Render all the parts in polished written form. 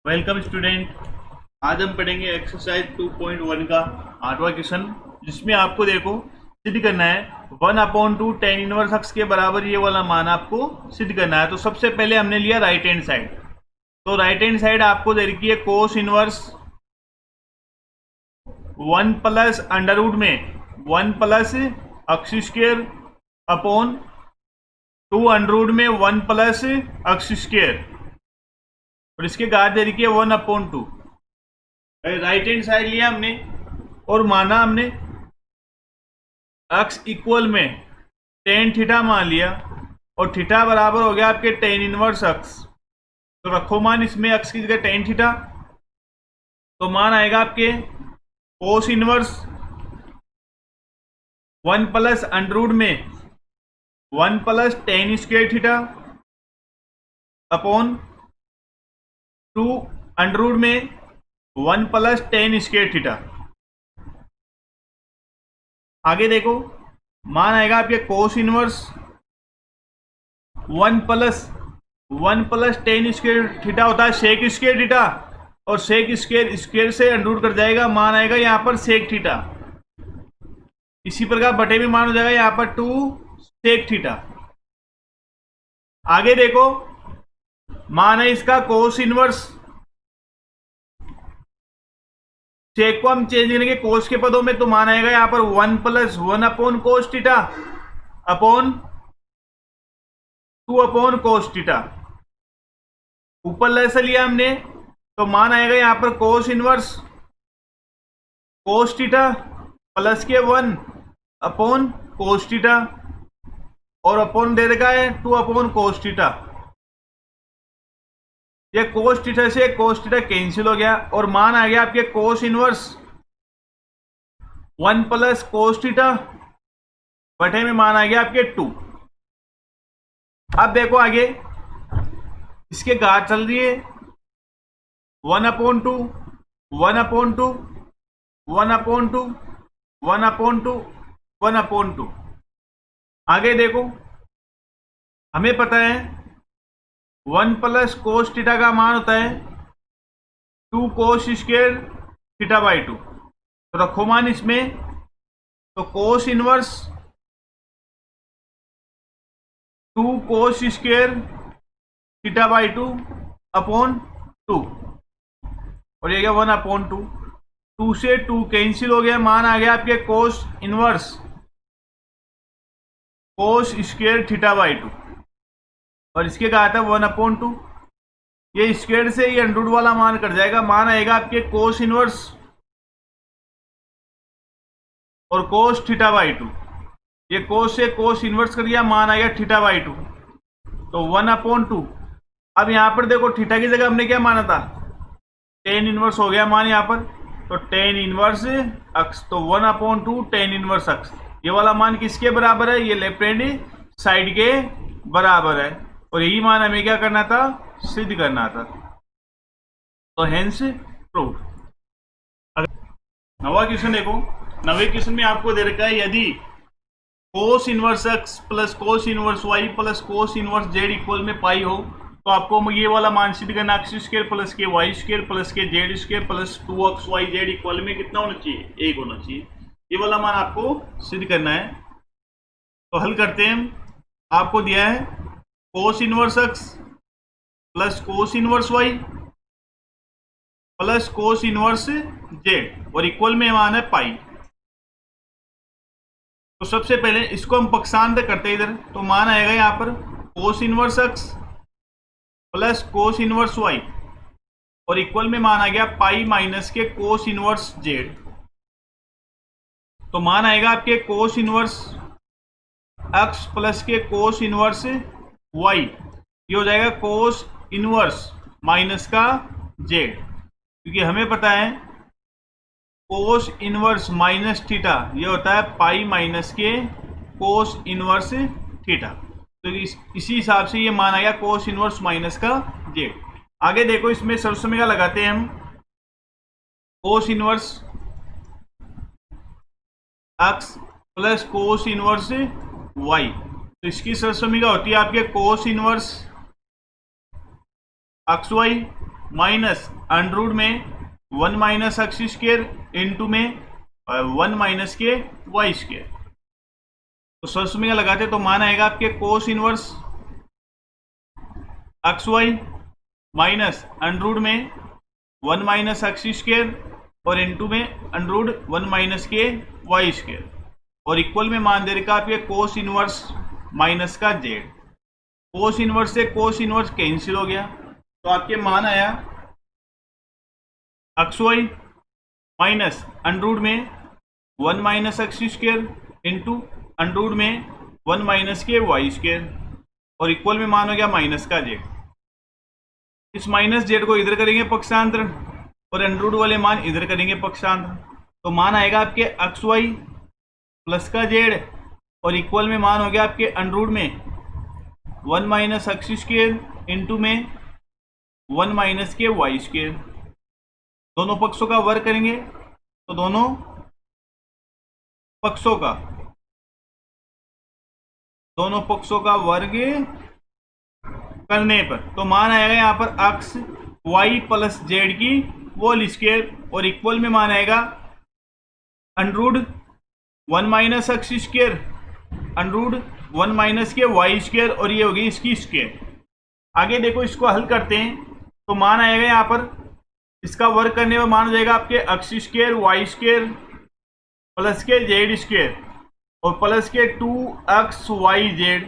Welcome student. आज हम पढ़ेंगे एक्सरसाइज 2.1 का 8वां क्वेश्चन, जिसमें आपको देखो सिद्ध करना है 1/2 tan इनवर्स x के बराबर ये वाला मान आपको सिद्ध करना है। तो सबसे पहले हमने लिया राइट हैंड साइड। तो राइट हैंड साइड आपको दे रखी है cos inverse 1 plus under root में 1 plus x square upon 2 under root में 1 प्लस एक्स स्क्वायर, और इसके घात दे रखी है 1/2। राइट हैंड साइड लिया हमने और माना हमने x इक्वल में tan थीटा मान लिया, और थीटा बराबर हो गया आपके tan इनवर्स x। तो रखो मान इसमें x की जगह tan थीटा, तो मान आएगा आपके cos inverse 1 plus under root में 1 plus tan square theta upon 2 under root में 1 प्लस tan स्क्वायर थीटा। आगे देखो मान आएगा आपके cos inverse 1 plus tan square theta होता है सेक स्क्वायर थीटा, और सेक स्क्वायर स्क्वायर से अंडर रूट कर जाएगा, मान आएगा यहाँ पर सेक थीटा। इसी प्रकार बटे में मान हो जाएगा यहाँ पर 2 सेक थीटा। आगे देखो मान है इसका कोस इनवर्स, सेक को हम चेंज करेंगे कोस के पदों में, तो मान आएगा यहां पर 1 plus 1 upon cos theta upon 2 upon cos theta. ऊपर लेस लिया हमने, तो मान आएगा यहां पर cos inverse cos theta plus के 1 अपॉन कोस थीटा, और अपॉन दे रखा है 2 अपॉन कोस थीटा। ये कोस थीटा से कोस थीटा कैंसिल हो गया, और मान आ गया आपके cos inverse 1 plus cos theta बटे में मान आ गया आपके 2। अब देखो आगे इसके घात चल रही है 1/2 1/2 1/2 1/2 1/2। आगे देखो हमें पता है 1 प्लस कोस थीटा का मान होता है 2 कोस स्क्वायर थीटा बाई 2। तो रखो मान इसमें, तो cos inverse 2 cos square theta by 2 upon 2, और ये गया 1/2। 2 से 2 कैंसिल हो गया, मान आ गया आपके cos inverse cos square theta by 2, और इसके कहा था 1/2। ये स्क्वायर से ये अंडर रूट वाला मान कट जाएगा, मान आएगा आपके कोस इनवर्स और कोस थीटा बाई 2। ये कोस से कोस इनवर्स कर दिया, मान आएगा थीटा बाई 2, तो 1/2। अब यहां पर देखो थीटा की जगह हमने क्या माना था, tan इनवर्स हो गया मान यहां पर, तो tan इनवर्स x, तो 1/2 tan इनवर्स x। ये वाला मान किसके बराबर है, ये लेफ्ट हैंड साइड के बराबर है, और यही मान हमें क्या करना था, सिद्ध करना था। तो हेंस प्रूव। नवा क्वेश्चन देखो, नवे क्वेश्चन में आपको दे रखा है यदि कोस inverse x plus cos inverse y plus cos inverse z equal में पाई हो, तो आपको ये वाला मान सिद्ध करना x स्क्वायर प्लस के y स्क्वायर प्लस के z square plus 2xyz equal में कितना होना चाहिए, 1 होना चाहिए। ये वाला मान आपको सिद्ध करना है। तो हल करते हैं हम। आपको दिया है cos inverse x plus cos inverse y plus cos inverse z, और इक्वल में मान है पाई। तो सबसे पहले इसको हम पक्षांतर करते हैं इधर, तो मान आएगा यहां पर कोस inverse x plus cos inverse y, और इक्वल में मान आ गया पाई माइनस के कोस इनवर्स z। तो मान आएगा आपके कोस इनवर्स x प्लस के कोस इनवर्स y, ये हो जाएगा कोस इनवर्स माइनस का z, क्योंकि हमें पता है कोस इनवर्स माइनस थीटा ये होता है पाई माइनस के कोस इनवर्स थीटा। तो इसी हिसाब से ये मान आया कोस इनवर्स माइनस का z। आगे देखो इसमें सरसमेगा लगाते हैं हम, cos inverse x plus cos inverse y, तो इसकी सरसमीका होती है आपके cos inverse x y minus under root में 1 माइनस एक्स स्क्वायर इंटू में 1 माइनस के वाई स्क्वायर। तो सरसों में लगाते तो मान आएगा आपके cos inverse x y minus under root में 1 माइनस एक्स स्क्वायर और इंटू में अंडर रूट 1 माइनस के वाई स्क्वायर और इक्वल में मान दे रखा आपके कोस इनवर्स माइनस का जेड। कोस इनवर्स से कोस इनवर्स कैंसिल हो गया तो आपके मान आया x y minus under root में 1 minus x square into under root में 1 माइनस के वाई स्क्वायर और इक्वल में मान हो गया माइनस का जेड। इस माइनस जेड को इधर करेंगे पक्षांतर और अंडर रूट वाले मान इधर करेंगे पक्षांतर, तो मान आएगा आपके एक्स वाई प्लस का जेड और इक्वल में मान हो गया आपके अंडर रूट में 1 माइनस एक्स स्क्वायर इंटू में 1 माइनस के वाई स्क्वायर। दोनों पक्षों का वर्ग करेंगे तो दोनों पक्षों का वर्ग करने पर तो मान आएगा यहाँ पर एक्स वाई प्लस जेड की होल स्क्वायर और इक्वल में मान आएगा under root 1 minus x square under root 1 minus के वाई स्क्वायर और ये होगी इसकी स्क्वायर। आगे देखो इसको हल करते हैं तो मान आएगा यहाँ पर इसका वर्ग करने में मान हो जाएगा आपके x square y square plus के जेड स्क्वायर और प्लस के 2xyz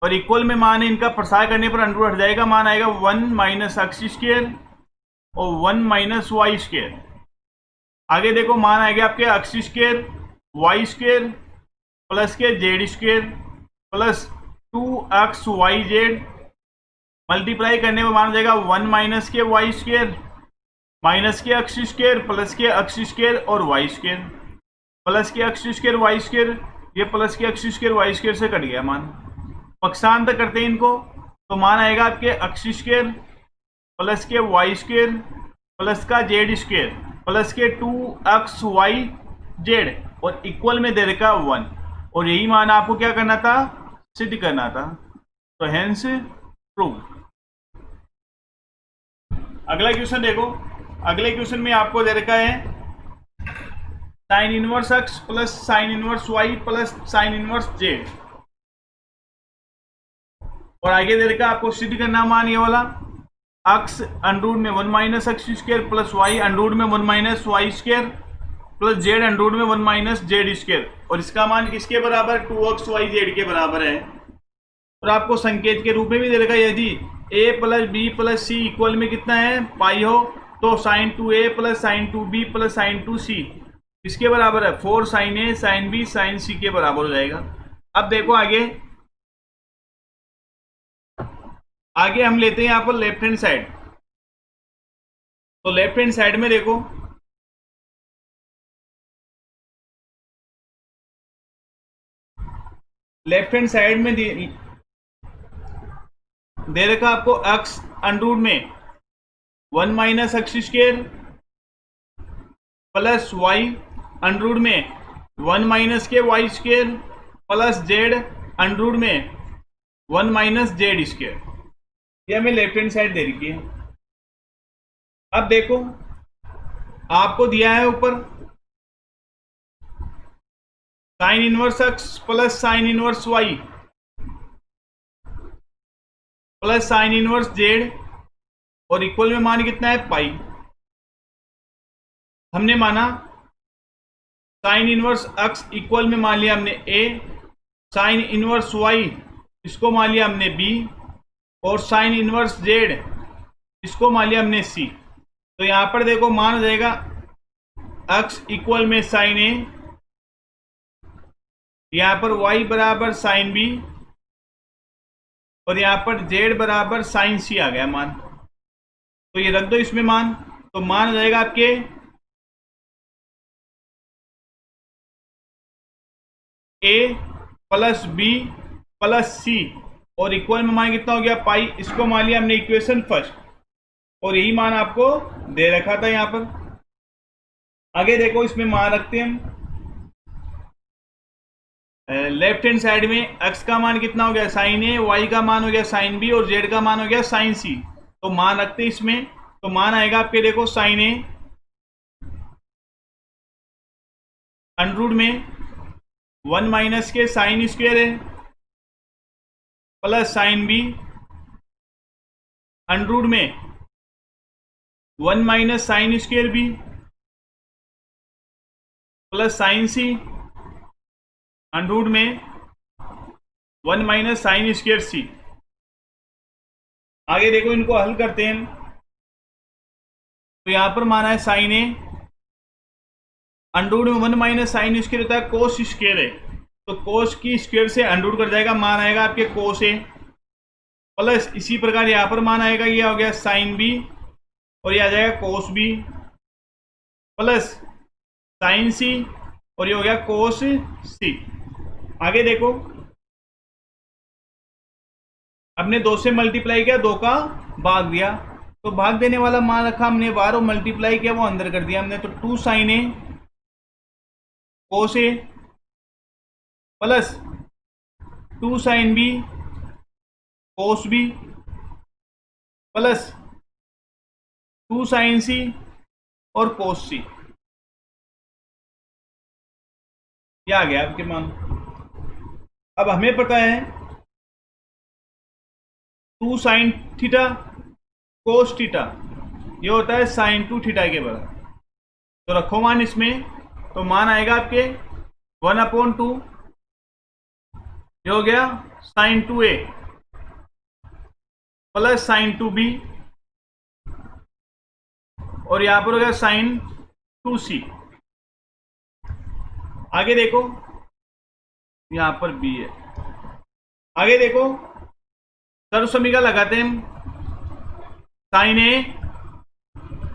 और इक्वल में मान है इनका प्रसार करने पर अंडर रूट हट जाएगा, मान आएगा 1 माइनस एक्स स्क्वायर और 1 माइनस वाई स्क्वायर। आगे देखो मान आएगा आपके x square y square plus के z square plus 2xyz multiply करने में मान हो जाएगा 1 माइनस के वाई स्क्वायर माइनस के एक्स स्क्वायर प्लस के एक्स स्क्वायर और वाई स्क्वायर प्लस के एक्स स्क्वायर वाई स्क्वायर, ये प्लस के एक्स स्क्वायर वाई स्क्वायर से कट गया मान। पक्षांतर करते हैं इनको तो मान आएगा आपके एक्स स्क्वायर प्लस के वाई स्क्वायर प्लस का जेड स्क्वायर प्लस के 2xyz और इक्वल में दे रखा 1 और यही मान आपको क्या करना था, सिद्ध करना था। तो हेंस प्रूव। अगला क्वेश्चन देखो, अगले क्वेश्चन में आपको दे रखा है sine inverse x plus sine inverse y plus sine inverse z और आगे दे रखा आपको सिद्ध करना मान ये वाला एक्स अंडर रूट में 1 minus x square plus y under root में 1 minus y square plus z under root में 1 माइनस जेड स्क्वायर और इसका मान किसके बराबर 2xyz के बराबर है। और आपको संकेत के रूप में भी दे रखा है यदि a plus b plus c equal में कितना है पाई हो तो sine 2a plus sine 2b plus sine 2c किसके बराबर है 4 sine a sine b sine c के बराबर हो जाएगा। अब देखो आगे हम लेते हैं यहाँ पर लेफ्ट हैंड साइड। तो लेफ्ट हैंड साइड में देखो लेफ्ट हैंड साइड में दे रखा आपको x अंडर रूट में 1 minus x square plus y under root में 1 माइनस के y square plus z under root में 1 माइनस जेड स्क्वायर, ये हमें लेफ्ट हैंड साइड दे रखी है। अब देखो आपको दिया है ऊपर sine inverse x plus sine inverse y plus sine inverse z और इक्वल में मान कितना है पाई। हमने माना साइन इनवर्स एक्स इक्वल में मान लिया हमने a, साइन इनवर्स y इसको मान लिया हमने b और साइन इनवर्स z इसको मान लिया हमने c। तो यहां पर देखो मान हो जाएगा x इक्वल में साइन a, यहां पर y बराबर साइन b और यहां पर z बराबर साइन c आ गया मान। तो ये रख दो इसमें मान, तो मान हो जाएगा आपके a plus b plus c और इक्वल में मान कितना हो गया पाई। इसको मान लिया हमने इक्वेशन फर्स्ट और यही मान आपको दे रखा था यहां पर। आगे देखो इसमें मान रखते हैं हम लेफ्ट हैंड साइड में x का मान कितना हो गया साइन a, y का मान हो गया साइन b और z का मान हो गया साइन c। तो मान रखते इसमें, तो मान आएगा आपके देखो साइन ए अंडर में 1 माइनस के साइन स्क्वायर है प्लस साइन बी अंडर में 1 minus sine square B plus sine C under में 1 माइनस साइन स्क्वायर सी। आगे देखो इनको हल करते हैं, तो यहां पर माना है साइन ए अंडर में 1 माइनस साइन स्क्वायर होता है कोस स्क्वायर है, तो कोस की स्क्वायर से अंडर कर जाएगा, मान आएगा आपके कोस ए प्लस इसी प्रकार यहां पर मान आएगा, ये हो गया साइन बी और ये आ जाएगा कोस बी प्लस साइन सी और ये हो गया कोस सी। आगे देखो हमने 2 से मल्टीप्लाई किया, 2 का भाग दिया, तो भाग देने वाला मान रखा हमने बाहर और मल्टीप्लाई किया वो अंदर कर दिया हमने, तो 2 sine A cos A plus 2 sine B cos B plus 2 sine C और कोस सी। ये आ गया आपके मान। अब हमें पता है 2 साइन थीटा कोस थीटा ये होता है साइन 2 थीटा के बराबर, तो रखो मान इसमें, तो मान आएगा आपके 1/2 ये हो गया sign 2a plus sine 2b और यहां पर हो गया साइन 2c। आगे देखो यहां पर b है। आगे देखो सर्व समीकरण लगाते हैं हम, साइन ए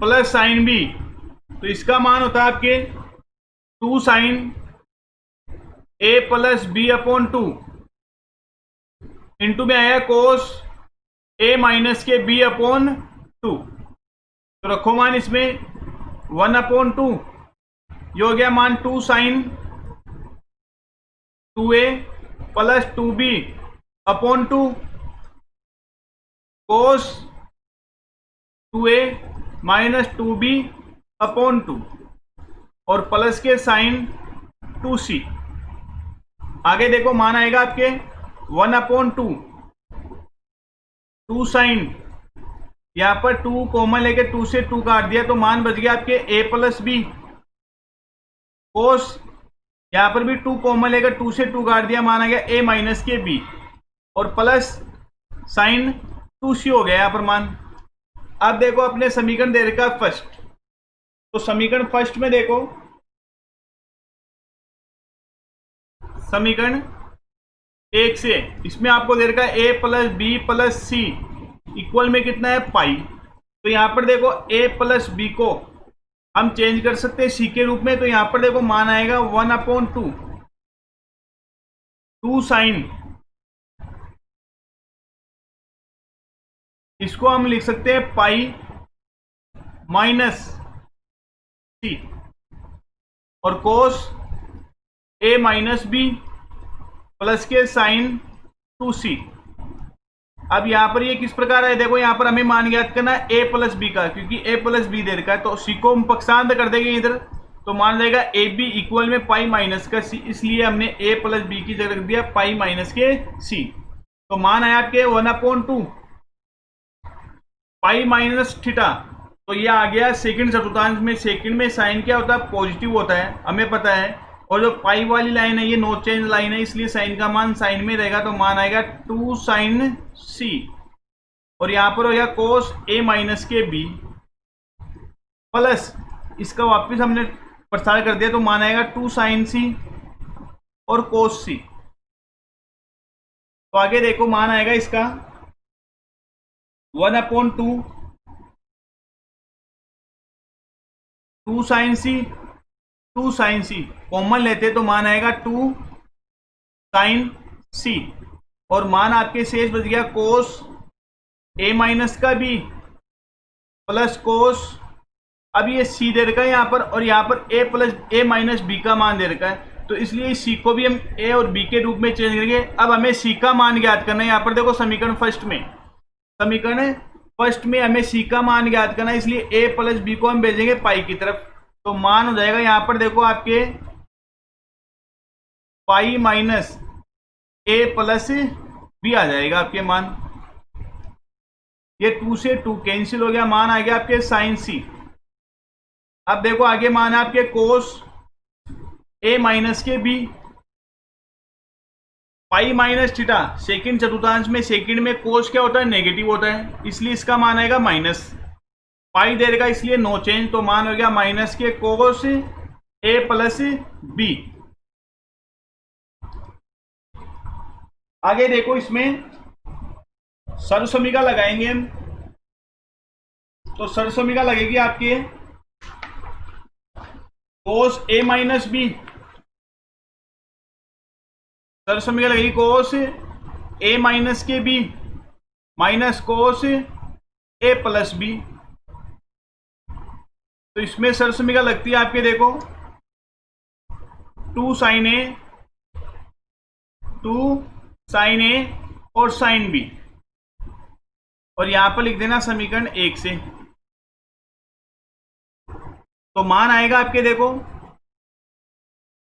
प्लस साइन बी, तो इसका मान होता है आपके 2 साइन ए प्लस बी अपॉन 2 इंटू में आया कोस ए माइनस के बी अपॉन 2, तो रखो मान इसमें 1/2 ये हो गया मान 2 sine 2a plus 2b upon 2 cos 2a minus 2b upon 2 और प्लस के साइन 2c। आगे देखो मान आएगा आपके 1/2 2 साइन, यहां पर 2 कॉमन लेके 2 से 2 काट दिया, तो मान बच गया आपके a प्लस बी कोस, यहां पर भी 2 कॉमन लेकर 2 से 2 काट दिया, मान आ गया a माइनस के b और प्लस साइन 2c हो गया यहां पर मान। अब देखो अपने समीकरण दे रखा फर्स्ट, तो समीकरण फर्स्ट में देखो समीकरण 1 से, इसमें आपको दे रखा है a plus b plus c equal में कितना है पाई, तो यहां पर देखो a प्लस बी को हम चेंज कर सकते हैं सी के रूप में, तो यहां पर देखो मान आएगा 1/2 2 साइन, इसको हम लिख सकते हैं पाई माइनस सी और कोस a माइनस बी प्लस के साइन 2c। अब यहां पर ये किस प्रकार है, देखो यहां पर हमें मान ज्ञात करना है a प्लस बी का, क्योंकि a प्लस बी दे रखा है, तो c को हम पक्षांत कर देंगे इधर, तो मान जाएगा ए बी इक्वल में पाई माइनस का सी, इसलिए हमने a प्लस बी की जगह रख दिया पाई माइनस के सी। तो मान आया आपके 1/2 पाई माइनस थीटा, तो ये आ गया सेकंड चतुर्थांश में। सेकंड में साइन क्या होता है, पॉजिटिव होता है, हमें पता है, और जो पाई वाली लाइन है ये नो चेंज लाइन है, इसलिए साइन का मान साइन में रहेगा, तो मान आएगा 2 साइन सी और यहां पर हो गया कोस ए माइनस के बी प्लस इसका वापस हमने प्रसार कर दिया, तो मान आएगा 2 साइन सी और कोस सी। तो आगे देखो मान आएगा इसका 1/2 2 साइन सी 2 साइन सी कॉमन लेते तो मान आएगा 2 साइन सी और मान आपके शेष बच गया कोस ए माइनस का बी प्लस कोस, अब ये सी दे रखा है यहाँ पर और यहाँ पर ए प्लस ए माइनस बी का मान दे रखा है, तो इसलिए इस सी को भी हम ए और बी के रूप में चेंज करेंगे। अब हमें सी का मान ज्ञात करना है। यहाँ पर देखो समीकरण फर्स्ट में, समीकरण फर्स्ट में हमें सी का मान ज्ञात करना है, इसलिए ए प्लस बी को हम भेजेंगे पाई की तरफ। तो मान हो जाएगा यहां पर देखो आपके पाई माइनस ए प्लस बी आ जाएगा आपके मान। ये 2 से 2 कैंसिल हो गया, मान आ गया आपके साइन सी। अब देखो आगे मान है आपके कोस ए माइनस के b, pi minus theta. Second चतुर्थांश में सेकंड में कोस क्या होता है, नेगेटिव होता है, इसलिए इसका मान आएगा माइनस। पाई दे देगा इसलिए नो चेंज, तो मान हो गया माइनस के कोस ए प्लस बी। आगे देखो इसमें सर्वसमीका लगाएंगे हम। तो सर्वसमीका लगेगी आपके कोस ए माइनस बी, सर्वसमीका लगेगी कोस ए माइनस के B minus cos A plus B. तो इसमें सर्वसमीका लगती है आपके देखो 2 साइन ए, 2 साइन ए और साइन बी, और यहां पर लिख देना समीकरण 1 से। तो मान आएगा आपके देखो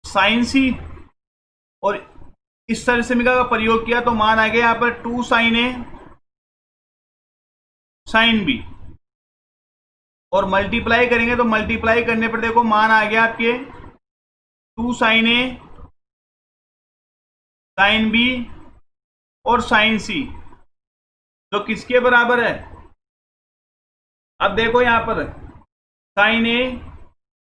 साइन सी, और इस सर्वसमीका का प्रयोग किया तो मान आ गया यहां पर 2 साइन ए साइन बी, और मल्टीप्लाई करेंगे तो मल्टीप्लाई करने पर देखो मान आ गया आपके 2 साइन ए साइन बी और साइन सी, जो किसके बराबर है। अब देखो यहां पर साइन ए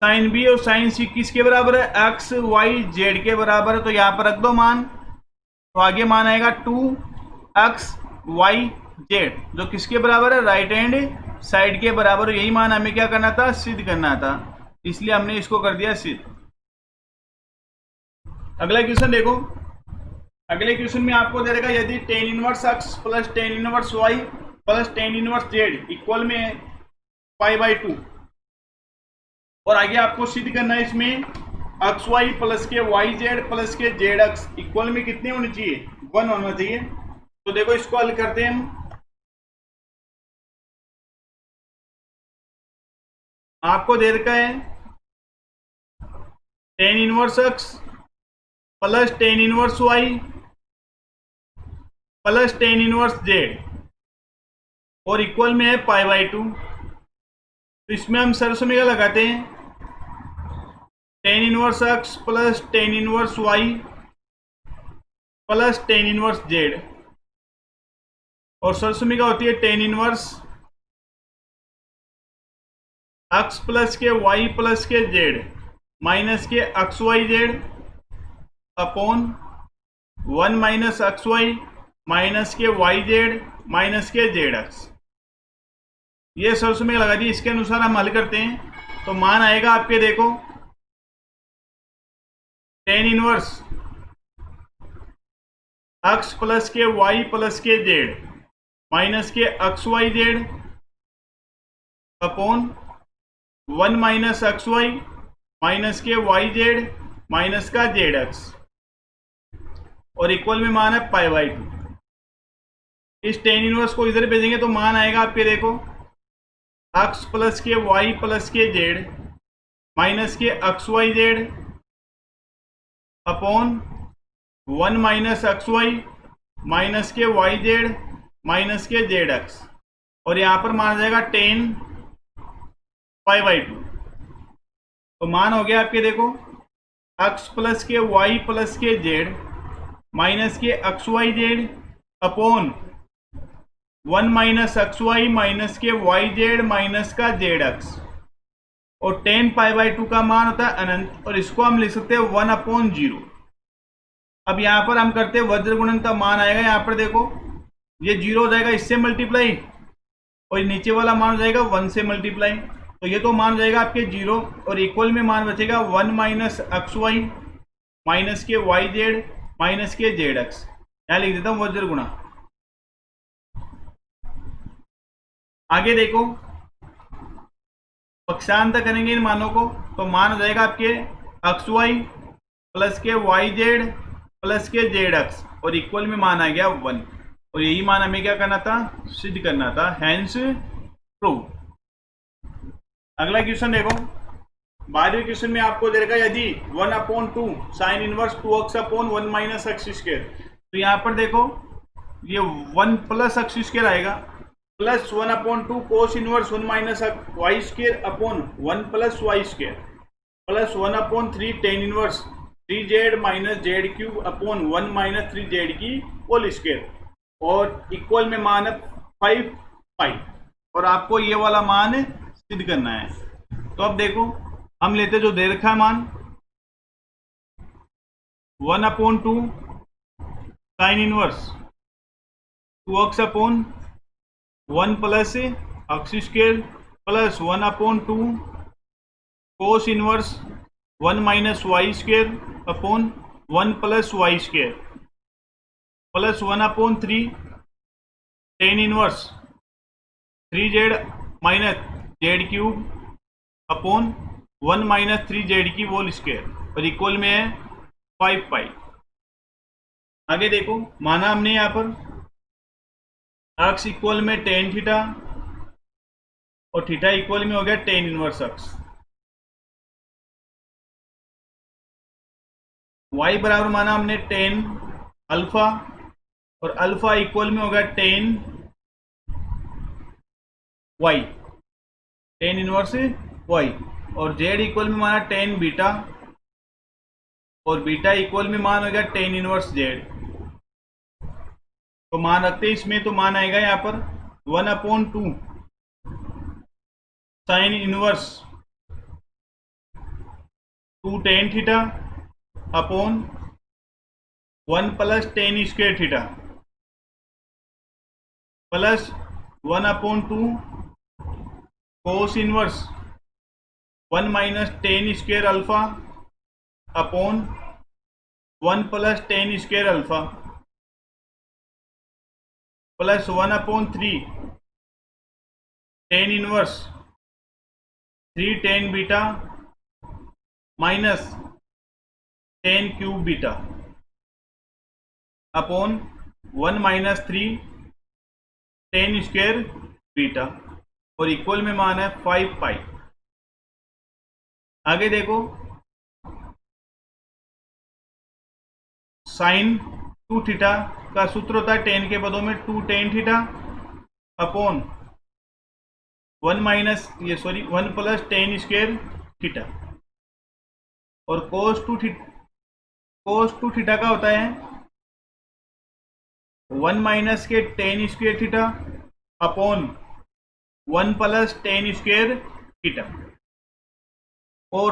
साइन बी और साइन सी किसके बराबर है, एक्स वाई जेड के बराबर है। तो यहां पर रख दो मान, तो आगे मान आएगा 2x y z, जो किसके बराबर है, राइट हैंड साइड के बराबर। यही मान हमें क्या करना था, सिद्ध करना था, इसलिए हमने इसको कर दिया सिद्ध। अगला क्वेश्चन देखो, अगले क्वेश्चन में आपको दे देगा यदि tan inverse x plus tan inverse y plus tan inverse z equal में है π/2, और आगे आपको सिद्ध करना है इसमें एक्स वाई प्लस के वाई जेड प्लस के जेड एक्स इक्वल में कितने होने चाहिए, 1 होना चाहिए। तो देखो इसको हल करते हैं हम। आपको दे रखा है tan inverse x plus tan inverse y plus tan inverse z और इक्वल में है π/2। तो इसमें हम सर्वसमीका लगाते हैं tan inverse x plus tan inverse y plus tan inverse z, और सर्वसमीका होती है tan इनवर्स एक्स प्लस के वाई प्लस के जेड माइनस के x y z upon 1 minus x y minus के वाई जेड माइनस के जेड एक्स। ये सर्वसमीका लगा दी, इसके अनुसार हम हल करते हैं। तो मान आएगा आपके देखो tan इनवर्स एक्स प्लस के वाई प्लस के जेड माइनस के x y z upon 1 minus x y minus के वाई जेड माइनस का जेड एक्स, और इक्वल में मान है π/2। इस tan इनवर्स को इधर भेजेंगे तो मान आएगा आपके देखो एक्स प्लस के वाई प्लस के जेड माइनस के x y z upon 1 minus x y minus के वाई जेड माइनस के जेड एक्स, और यहाँ पर मान जाएगा tan π/2। तो मान हो गया आपके देखो एक्स प्लस के वाई प्लस के जेड माइनस के x y z upon 1 minus x y minus के वाई जेड माइनस का जेड एक्स, और tan π/2 का मान होता है अनंत, और इसको हम लिख सकते हैं 1/0। अब यहाँ पर हम करते हैं वज्र गुणन का मान आएगा, यहाँ पर देखो ये 0 हो जाएगा इससे मल्टीप्लाई, और नीचे वाला मान हो जाएगा 1 से मल्टीप्लाई। तो ये तो मान हो जाएगा आपके 0, और इक्वल में मान बचेगा 1 माइनस एक्स वाई माइनस के वाई जेड माइनस के जेड एक्स। यहाँ लिख देता हूँ वज्र गुणा। आगे देखो पक्षांतर करेंगे इन मानों को, तो मान हो जाएगा आपके एक्स वाई प्लस के वाई जेड प्लस के जेड एक्स, और इक्वल में मान आ गया 1। और यही मान हमें क्या करना था, सिद्ध करना था, हैंस प्रूव। अगला क्वेश्चन देखो, 12वें क्वेश्चन में आपको दे रखा है यदि 1/2 sine inverse 2x upon 1 minus x square, तो यहाँ पर देखो ये 1 प्लस एक्स स्क्वायर आएगा plus 1/2 cos inverse 1 minus y square upon 1 plus y square plus 1/3 tan inverse 3z minus z cube upon 1 minus 3z की होल स्क्वायर, और equal में मान है 5 पाई, और आपको ये वाला मान सिद्ध करना है। तो अब देखो हम लेते जो दे रखा है मान 1/2 sine inverse 2x upon 1 plus x square plus 1/2 cos inverse 1 minus y square upon 1 plus y square plus 1/3 tan inverse 3z minus z cube upon 1 minus 3z की होल स्क्वायर, और इक्वल में है 5 पाई। आगे देखो माना हमने यहाँ पर x इक्वल में टेन थीटा और थीटा इक्वल में हो गया टेन इनवर्स x, y बराबर माना हमने टेन अल्फा, और अल्फा इक्वल में हो गया ten y, tan inverse y, और z इक्वल में माना टेन बीटा, और बीटा इक्वल में मान हो गया टेन इनवर्स z। तो मान रखते हैं इसमें, तो मान आएगा यहाँ पर 1/2 sine inverse 2 tan theta upon 1 plus ten square theta plus 1/2 cos inverse 1 minus ten square alpha upon 1 plus ten square alpha plus 1/3 tan inverse 3 tan beta minus ten cube beta upon 1 minus 3 ten square beta, और equal में मान है 5 पाई। आगे देखो sign 2 theta का सूत्र होता है टेन के पदों में 2 tan theta upon 1 plus ten square theta, और कोस टू थीटा का होता है 1 माइनस के ten square theta upon 1 plus ten square theta, और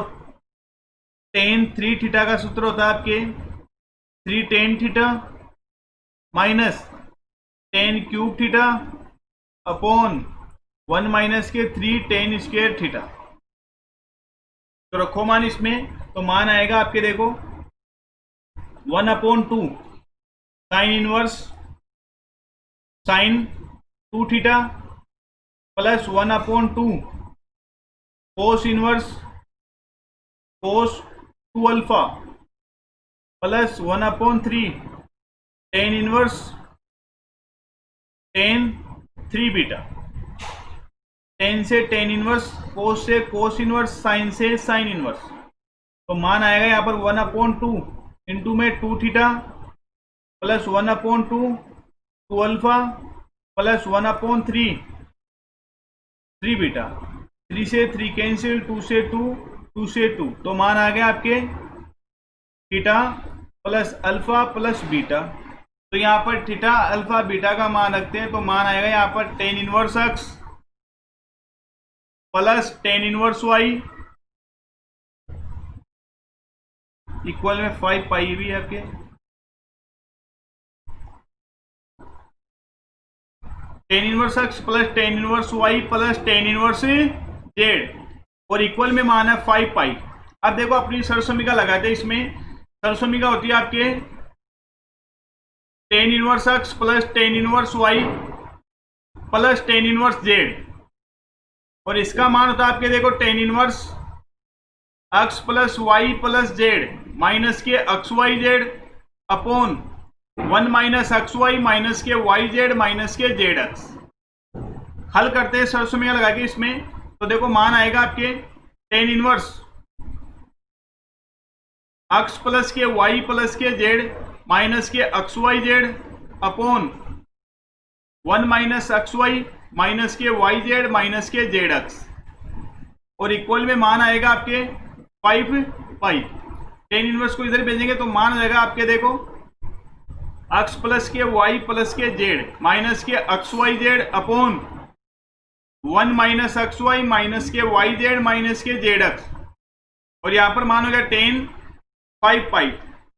टेन 3 थीटा का सूत्र होता है आपके 3 tan theta minus ten cube theta upon 1 minus के 3 टेन स्क्वायर थीटा। तो रखो मान इसमें, तो मान आएगा आपके देखो 1/2 sine inverse sine 2 theta plus 1/2 cos inverse कोस 2 alpha plus 1/3 tan inverse tan 3 beta, ten से टेन इनवर्स, कोस से कोस इनवर्स, साइन से साइन इनवर्स। तो मान आएगा यहाँ पर 1/2 इंटू में 2 theta plus 1/2 2 alpha plus 1/3 3 beta, 3 से 3 कैंसिल, 2 से 2 2 से 2, तो मान आ गया आपके theta plus alpha plus beta. तो यहाँ पर थीटा अल्फा बीटा का मान रखते हैं, तो मान आएगा यहाँ पर tan inverse x plus tan inverse y equal में 5 पाई भी आपके। Tan inverse x plus tan inverse y plus tan inverse z, और इक्वल में मान है 5 पाई। अब देखो अपनी सरसमीका लगाते हैं, इसमें सरसमीका होती है आपके tan inverse x plus tan inverse y plus tan inverse z, और इसका मान होता है आपके देखो tan inverse x plus y plus z minus के x y z upon 1 minus x y minus के वाई जेड माइनस के जेड एक्स। हल करते हैं सरसों में लगा के इसमें, तो देखो मान आएगा आपके टेन इनवर्स एक्स प्लस के वाई प्लस के जेड माइनस के x y z upon 1 minus x y minus के वाई जेड माइनस के जेड एक्स, और इक्वल में मान आएगा आपके 5 पाई। टेन इनवर्स को इधर भेजेंगे तो मान आएगा आपके देखो एक्स प्लस के वाई प्लस के जेड माइनस के x y z upon 1 minus x y minus के वाई जेड माइनस के जेड एक्स, और यहां पर मान हो गया 10 5 पाई।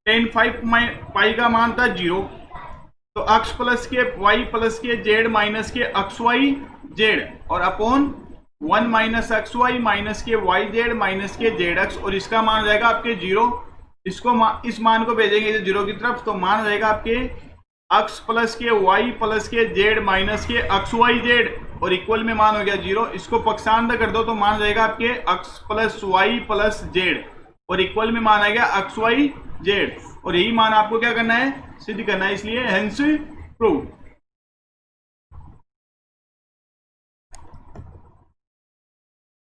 10 5 पाई का मान था 0, तो एक्स प्लस के वाई प्लस के जेड माइनस के एक्स वाई जेड और upon 1 minus x y minus के वाई जेड माइनस के जेड एक्स, और इसका मान हो जाएगा आपके 0। इसको इस मान को भेजेंगे 0 की तरफ, तो मान हो जाएगा आपके एक्स प्लस के वाई प्लस के जेड माइनस के एक्स वाई जेड, और इक्वल में मान हो गया 0। इसको पक्षांतर कर दो तो मान जाएगा आपके x plus y plus z, और इक्वल में मान आएगा एक्स वाई जेड, और यही मान आपको क्या करना है, सिद्ध करना है, इसलिए हेंस प्रूव।